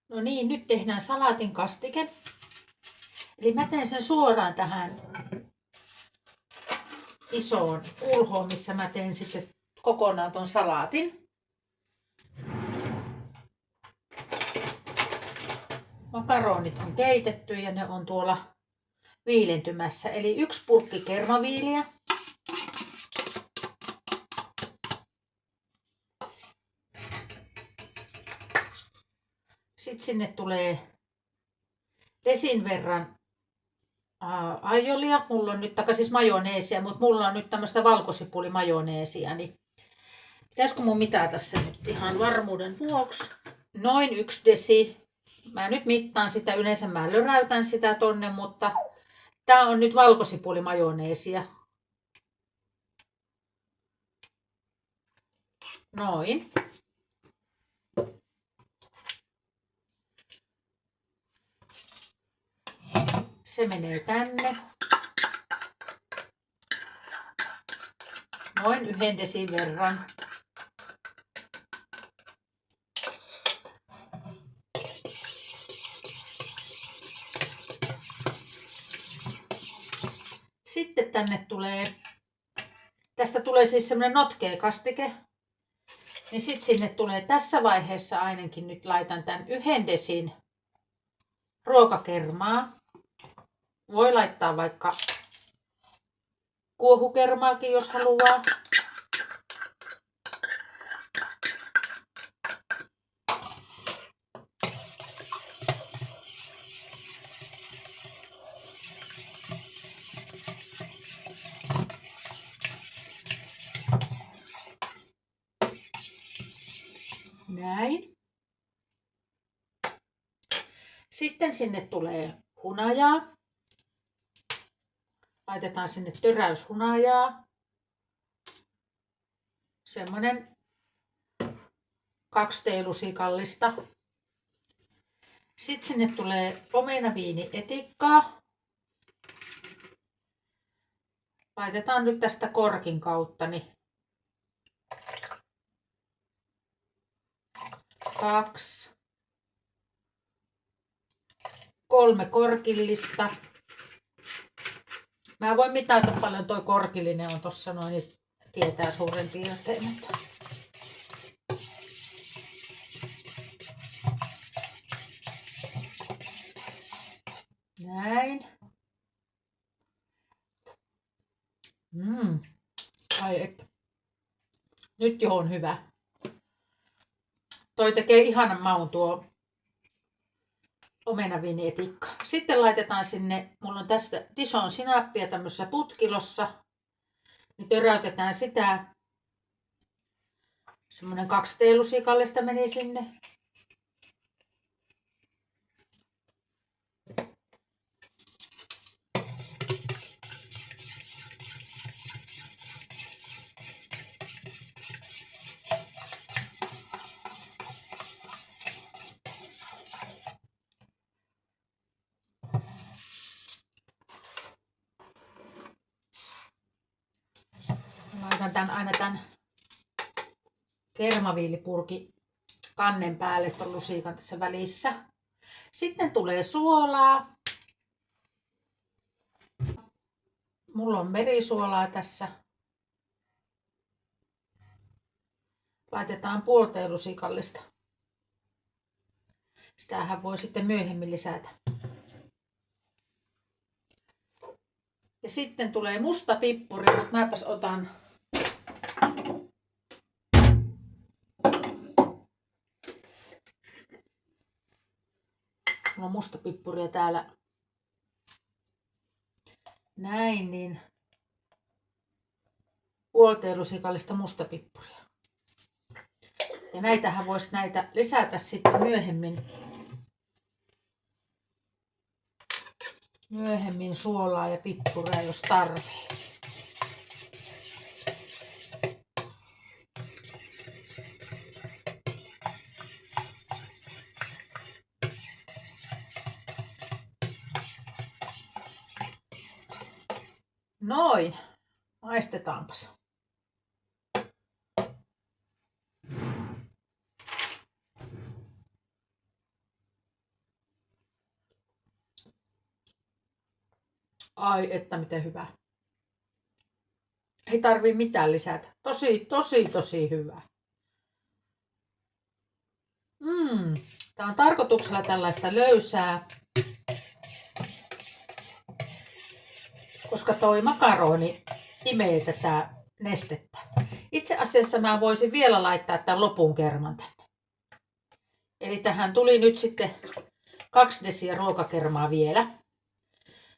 No niin, nyt tehdään salaatin kastike. Eli mä teen sen suoraan tähän isoon ulhoon, missä mä teen sitten kokonaan ton salaatin. Makaronit on keitetty ja ne on tuolla viilentymässä. Eli 1 purkki kermaviiliä. Sitten sinne tulee desin verran aiolia. Mulla on nyt, siis majoneesia, mutta mulla on nyt tämmöistä valkosipulimajoneesia. Niin pitäisikö mun mitata se nyt ihan varmuuden vuoksi? Noin 1 desi. Mä nyt mittaan sitä, yleensä mä löräytän sitä tonne, mutta tää on nyt valkosipulimajoneesia. Noin. Se menee tänne. Noin 1 desin verran. Sitten tänne tulee, tästä tulee siis semmoinen notkea kastike. Niin sitten sinne tulee tässä vaiheessa ainakin, nyt laitan tämän 1 desin ruokakermaa. Voi laittaa vaikka kuohukermaakin, jos haluaa. Näin. Sitten sinne tulee hunajaa. Laitetaan sinne töräys hunajaa. Semmonen 2 teelusikallista. Sitten sinne tulee omenaviinietikkaa. Laitetaan nyt tästä korkin kautta. Niin 2, 3 korkillista. Mä voin mitata paljon toi korkillinen on tossa noin, niin tietää suurin piirtein. Mutta näin. Ai että. Nyt jo on hyvä. Toi tekee ihanan maun tuo omenaviinietikka. Sitten laitetaan sinne, mulla on tästä Dijon sinappia tämmöisessä putkilossa. Niin töräytetään sitä. Semmonen 2 teelusikallista meni sinne. Laitan aina tämän kermaviilipurkin kannen päälle tuon lusikan tässä välissä. Sitten tulee suolaa. Mulla on merisuolaa tässä. Laitetaan 0,5 teelusikallista. Sitähän voi sitten myöhemmin lisätä. Ja sitten tulee musta pippuri, mutta mäpäs otan mulla on musta pippuria täällä näin, niin puoliteelusikallista mustapippuria. Ja näitähän voisi näitä lisätä sitten myöhemmin suolaa ja pippuria, jos tarvii. Noin, maistetaanpas. Ai että miten hyvä. Ei tarvii mitään lisätä. Tosi hyvä. Tää on tarkoituksella tällaista löysää. Koska toi makaroni imee tätä nestettä. Itse asiassa mä voisin vielä laittaa tämän lopun kerman tänne. Eli tähän tuli nyt sitten 2 desiä ruokakermaa vielä.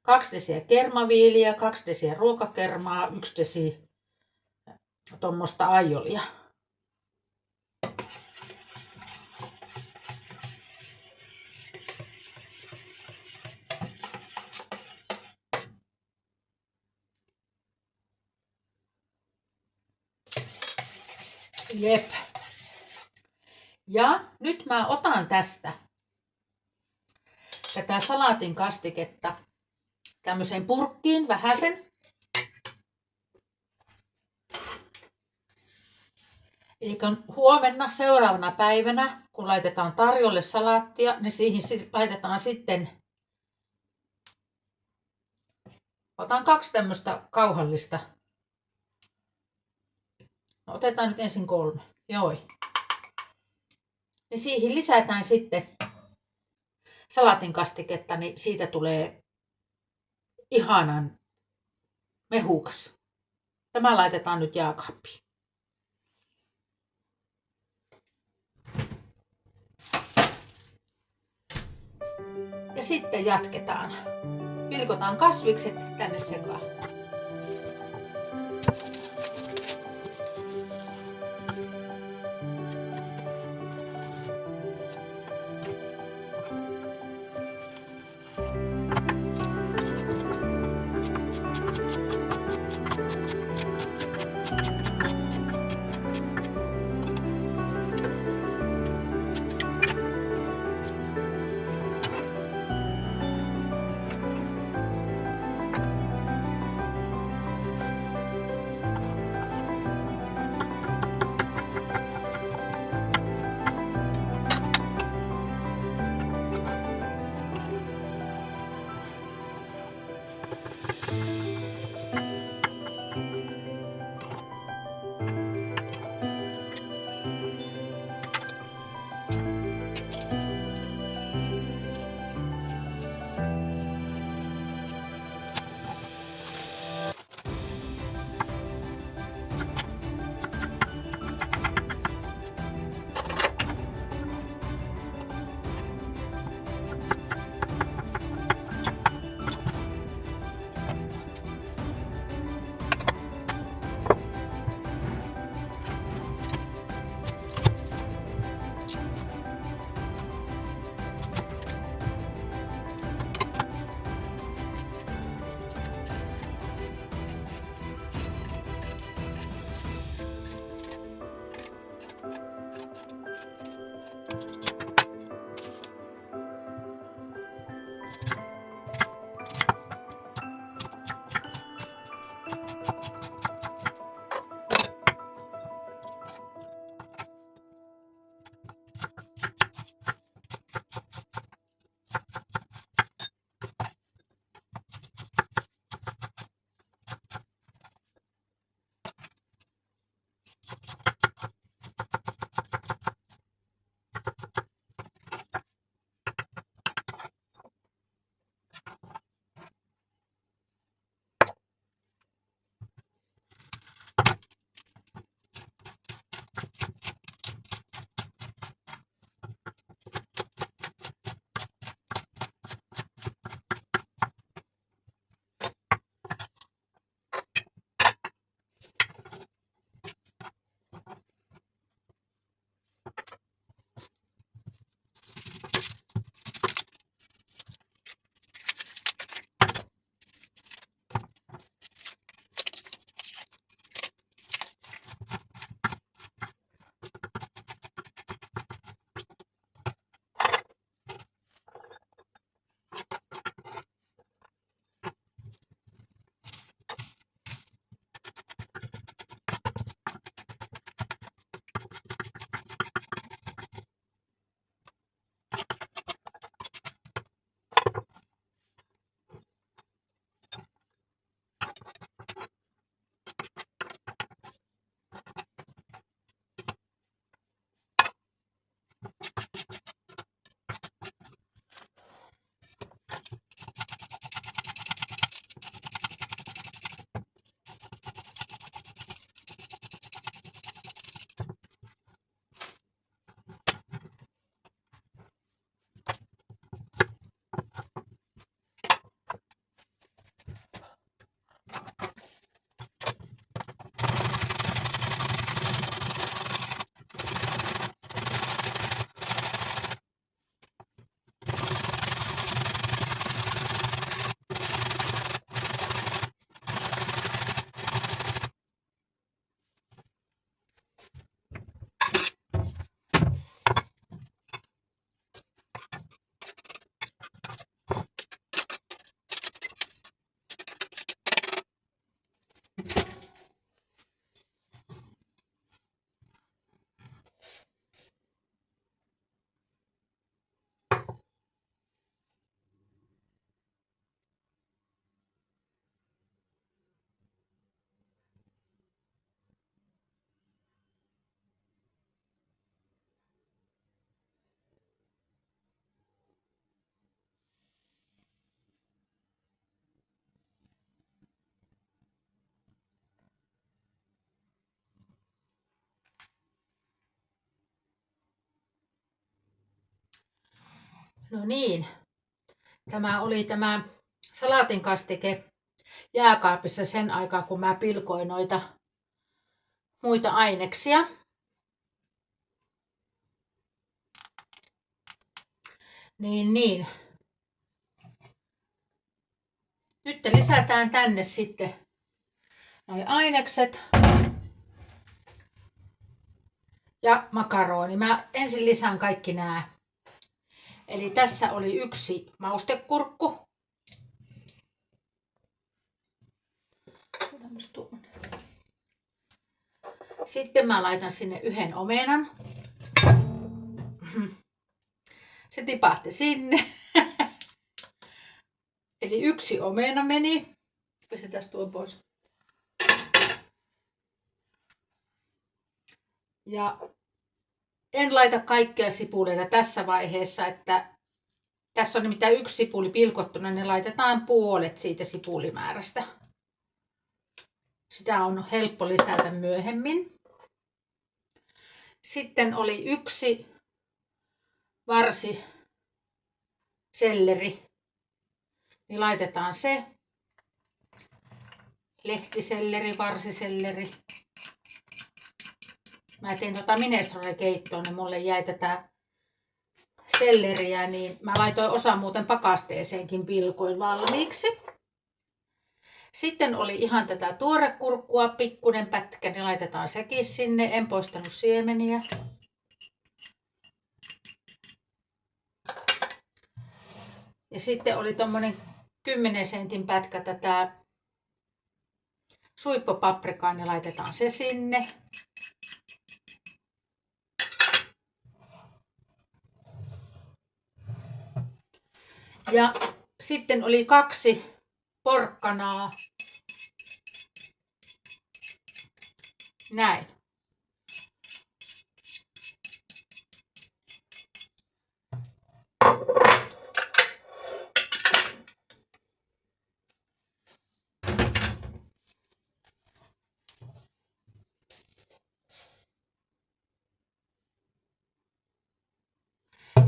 2 desiä kermaviiliä, 2 desiä ruokakermaa, 1 desi tuommoista aijolia. Jep. Ja nyt mä otan tästä tätä salaatin kastiketta tämmöiseen purkkiin vähäsen. Eli huomenna seuraavana päivänä, kun laitetaan tarjolle salaattia, niin siihen laitetaan sitten, otan 2 tämmöistä kauhallista. No, otetaan nyt ensin 3. Joo. Niin siihen lisätään sitten salaatin kastiketta, niin siitä tulee ihanan mehukas. Tämä laitetaan nyt jääkaappiin. Ja sitten jatketaan. Pilkotaan kasvikset tänne sekaan. No niin, tämä oli tämä salaatin kastike jääkaapissa sen aikaa, kun mä pilkoin noita muita aineksia. Niin. Nyt lisätään tänne sitten noi ainekset ja makaroni. Mä ensin lisään kaikki nämä. Eli tässä oli 1 maustekurkku. Sitten mä laitan sinne 1 omenan. Se tipahti sinne. Eli 1 omena meni. Pistetään tuo pois. Ja en laita kaikkia sipuleita tässä vaiheessa, että tässä on nimittäin 1 sipuli pilkottuna, niin laitetaan puolet siitä sipulimäärästä. Sitä on helppo lisätä myöhemmin. Sitten oli 1 varsi selleri, niin laitetaan se. Lehtiselleri, varsiselleri. Mä tein minestrone-keittoa, niin mulle jäi tätä selleriä, niin mä laitoin osa muuten pakasteeseenkin pilkoin valmiiksi. Sitten oli ihan tätä tuorekurkkua, pikkunen pätkä, niin laitetaan sekin sinne. En poistanut siemeniä. Ja sitten oli tommonen 10 sentin pätkä tätä suippopaprikaa, niin laitetaan se sinne. Ja sitten oli 2 porkkanaa. Näin.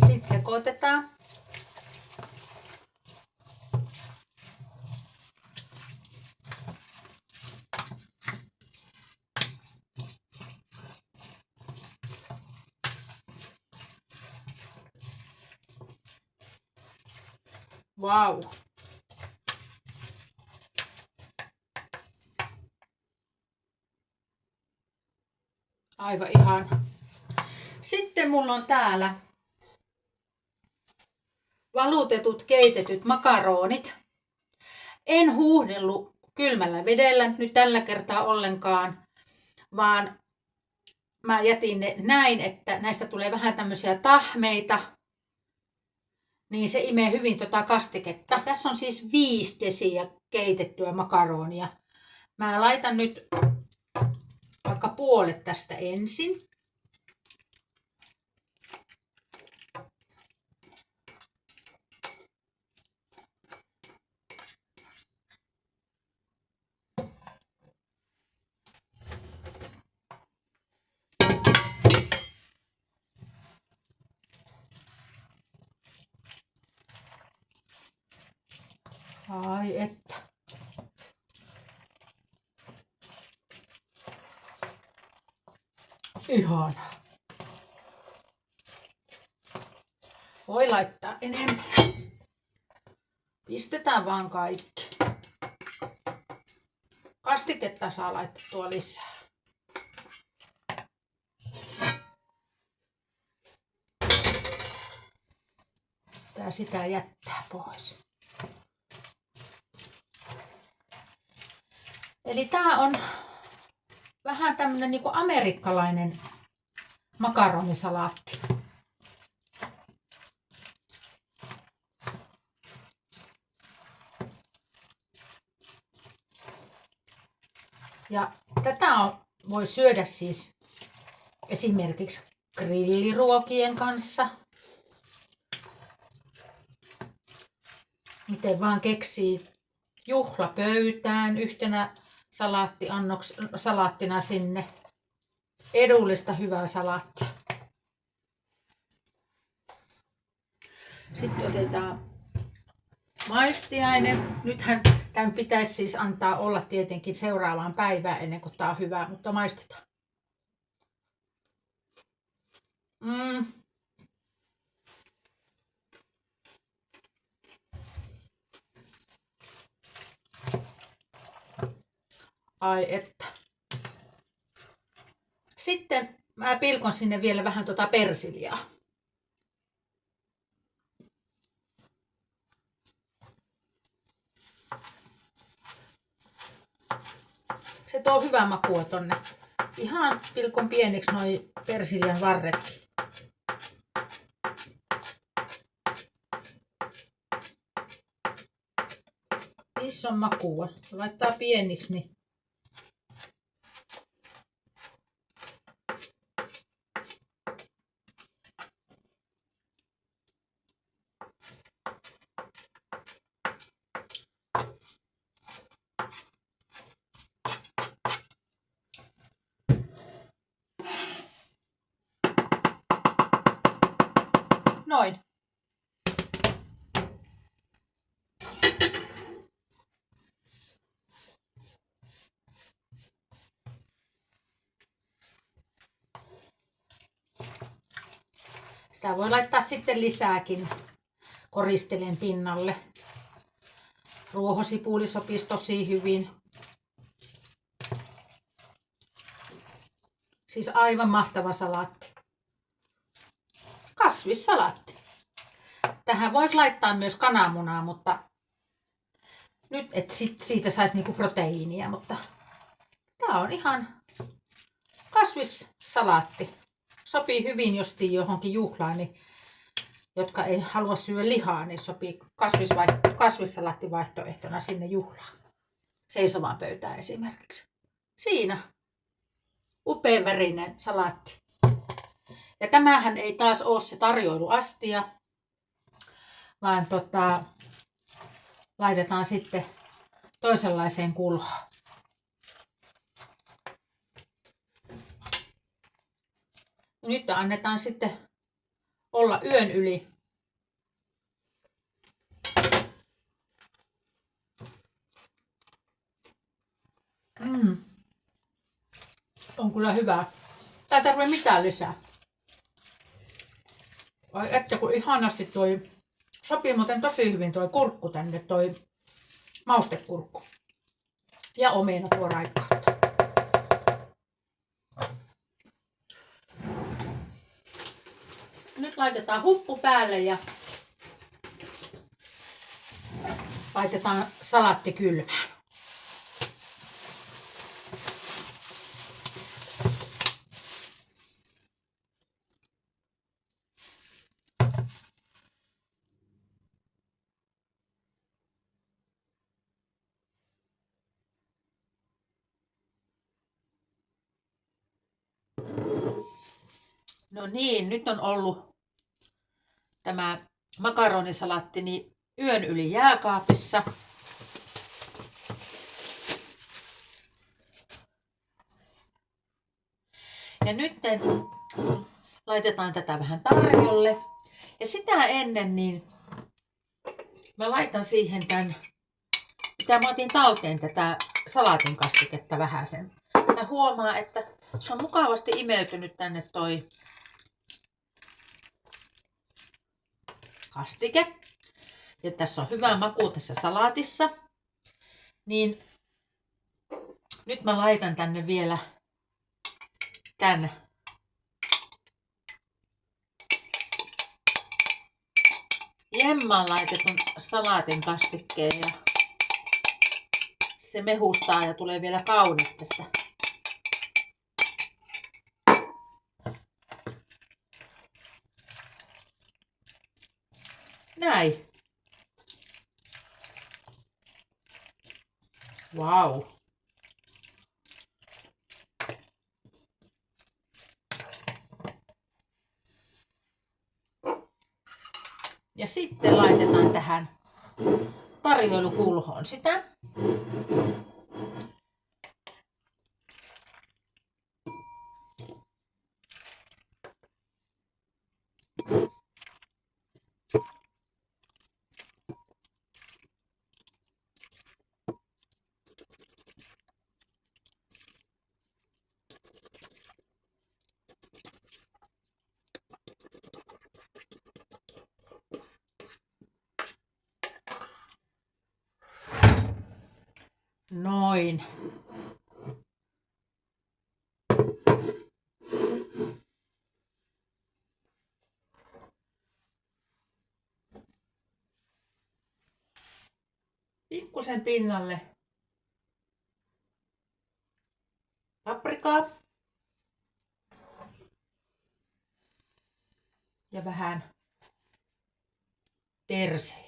Sitten sekoitetaan. Vau. Aivan ihana. Sitten mulla on täällä valutetut keitetyt makaronit. En huuhdellut kylmällä vedellä nyt tällä kertaa ollenkaan, vaan mä jätin ne näin, että näistä tulee vähän tämmöisiä tahmeita. Niin se imee hyvin kastiketta. Tässä on siis 5 desiä keitettyä makaronia. Mä laitan nyt vaikka puolet tästä ensin. Ai että. Ihana. Voi laittaa enemmän. Pistetään vaan kaikki. Kastiketta saa laittaa lisää. Tää sitä jättää pois. Eli tää on vähän tämmönen niinku amerikkalainen makaronisalaatti. Ja tätä voi syödä siis esimerkiksi grilliruokien kanssa. Miten vaan keksii juhlapöytään yhtenä salaattina sinne. Edullista hyvää salaattia. Sitten otetaan maistiainen. Nythän tämän pitäisi siis antaa olla tietenkin seuraavaan päivään ennen kuin tämä on hyvä, mutta maistetaan. Ai että. Sitten mä pilkon sinne vielä vähän persiljaa. Se tuo hyvää makua tonne. Ihan pilkon pieniksi noi persiljan varretkin. Niissä on makua. Laittaa pieniksi, niin noin. Sitä voi laittaa sitten lisääkin koristelen pinnalle. Ruohosipuli sopisi tosi hyvin. Siis aivan mahtava salaatti. Kasvissalaatti. Tähän voisi laittaa myös kananmunaa, mutta nyt et siitä saisi niinku proteiinia, mutta tää on ihan kasvissalaatti. Sopii hyvin jostain johonkin juhlaan, niin, jotka ei halua syödä lihaa, niin sopii kasvissalaattivaihtoehtona sinne juhlaan. Seisovaan pöytään esimerkiksi. Siinä upean värinen salaatti. Ja tämähän ei taas ole se tarjoiluastia, vaan laitetaan sitten toisenlaiseen kulhoon. Nyt annetaan sitten olla yön yli. On kyllä hyvä. Tää ei tarvitse mitään lisää. Ai että kun ihanasti sopii muuten tosi hyvin toi kurkku tänne, toi maustekurkku. Ja omena tuo raikkautta. Nyt laitetaan huppu päälle ja laitetaan salaatti kylmään. No niin, nyt on ollut tämä makaronisalaatti niin yön yli jääkaapissa. Ja nyt laitetaan tätä vähän tarjolle. Ja sitä ennen niin mä laitan siihen mitä mä otin talteen tätä salaatin kastiketta vähäsen. Mä huomaan, että se on mukavasti imeytynyt tänne toi kastike. Ja tässä on hyvä maku tässä salaatissa. Niin nyt mä laitan tänne vielä tän jemmaan laitetun salaatin kastikkeen ja se mehustaa ja tulee vielä kaunis tästä. Näin. Wow. Ja sitten laitetaan tähän tarjoilukulhoon sitä. Noin. Pikkusen pinnalle paprikaa ja vähän persiliä.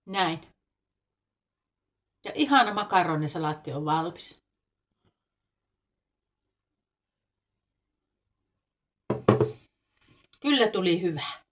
Näin. Ja ihana makaronisalaatti on valmis. Kyllä tuli hyvä.